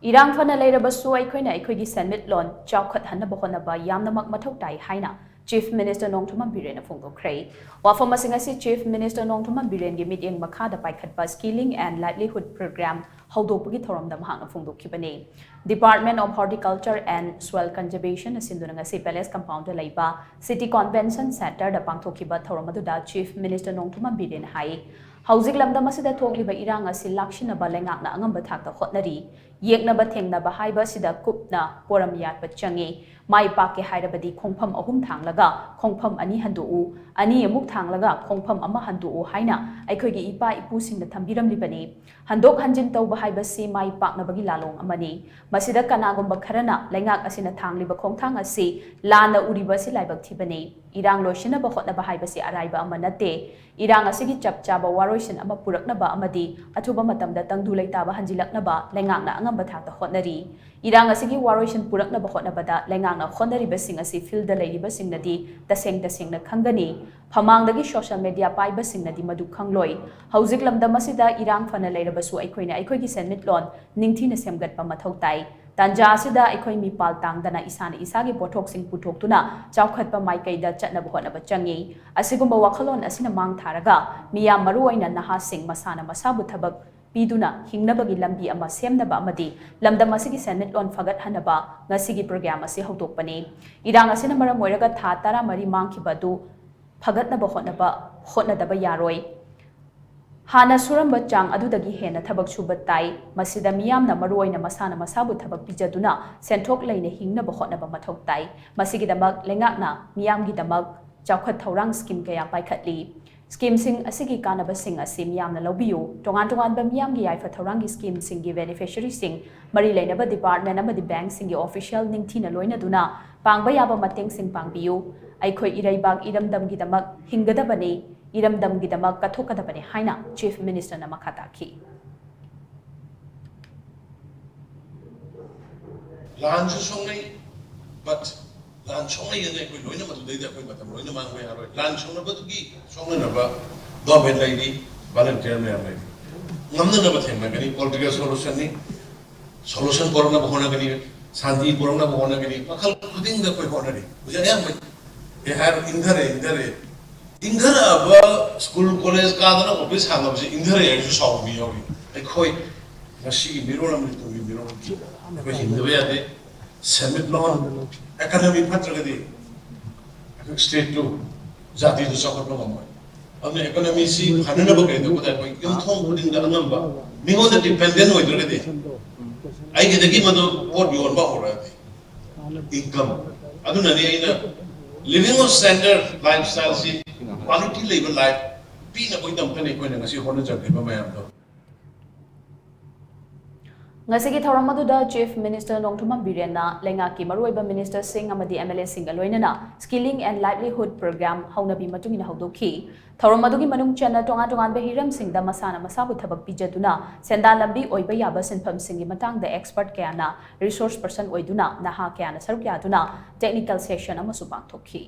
Irang Phana Leirabasu Eikhoina Eikhoi Shenmitlon Chaokhat-Hannaba Hotnaba Yamnamak Mathou Tai HAINA Chief Minister NONGTHOMBAM BIREN PHONGDOKKHRE Wafam asing Chief Minister NONGTHOMBAM BIREN gi meeting makhada paikhatpa Skilling and Livelihood Program hawdokpagi thoramdam hangna phongdokkibani Department of Horticulture and Soil Conservation asinduna ngasi Palace Compound da laiba City Convention Center da pangthokkiba thoramadu Chief Minister NONGTHOMBAM BIREN hai Hauzik lamdam asida thokliba irang asi lakshinaba lengakna angamba thakta hotnari yeknaba thengnaba haiba sida kupna poram yatpa changi mai pake hairabadi khongpham ahum thanglaga khongpham ani handuu ani amuk thanglaga khongpham ama handuu haina aikhoigi ipa ipu singna thambiramlibani handok hanjin tawba haiba si mai paknabagi lalong amani masida kanagumba kharana lengak asina thangliba khongthang asi lana uriba si laibak thibani irang loishinaba hotnaba haiba si araiba amanate irang asigi chapchaba waroisin ama puraknaba amadi athuba matamda tangdu leitaba hanjilaknaba lengakna angamba thakta hotnari irang asigi waroisin puraknaba hotnabada lengakna hotnariba sing asi field da leiriba singnadi tasengna khangani phamangdagi social media paiba singnadi madu khangloi hauzik lamdam asida irang phana leirabasu eikhoina eikhoigi Shenmitlon ningthina semgatpa mathou tai Tanja asida eikoi mipal tangdana isana isagi pothok sing puthokuna chaukhatpa maikaida chatnaba hotnaba changi asigumba wakhalon asina mang tharaga miyam maruaina naha sing masana masabu thabak piduna hingnabagi lambi ama semnaba amadi lamdam asigi Shenmitlon Chaokhat-Hannaba ngasigi program asi hawdokpani irang asina maram oiraga tha tara mari mangkhibadu phagatnaba hotnadaba yaroi Hana suramba chang adudagi hena thabak suba tai masida miyamna maruoina masana masabu thabak pijaduna senthok leina hingnaba hotnaba mathou tai masigidamak lengakna miyamgi damak chaukhat thorang scheme kaya paikhatli scheme sing asigi kanaba sing asi miyamna lobiyu tongan ba miyamgi yaifa thorangi scheme sing gi beneficiary sing mari leinaba department amadi bank sing gi official ningthina loina duna pangba yaba mateng sing pangbiyu aikhoi iraibak iramdamgi damak hingadabani Iramdam gidamak kathokadabani haina Chief Minister na makhataki. Lan songai, but lan songai yang aku loina matu dai aku matu loina mang me haroi. Lan songai batu ki songai naba government lagi volunteer me amai. Ngamna naba thema kani political solution ni solution porna bahona kani shanti porna bahona kani makal kuding da koi bahona ni. Buja yang mai. Ye har indhare Indhara aba school college kadana office hanga bisi indhara yang su saw bi yogi. Eikhoi nasi miro namri tu miro ki. Eikhoi hindaba yade Shenmitlon academy patra kadi. State to jati to support no mamma. Amne economy si hanana ba kadi ko dai koi thong puding da ngamba. Mingo da dependent hoy kadi. Ai ke dagi mado what you ba ho raha income. Aduna ni aina living standard lifestyle si quality labor life pina koi dampane koi ngasi hona jagriba mayam do ngasigi thoramadu Chief Minister NONGTHOMBAM BIREN na lengaki maruiba Minister Singh amadi MLA Singh aloinana Skilling and Livelihood Program haunabi matungina hawdokhi thoramadu gi manung chana tongan behiram sing da masana masabu thabak pijaduna senda lambi oiba yaba sinpham sing gi matang da expert kayana resource person oiduna naha kayana saruk yaduna technical session amasu pangthokhi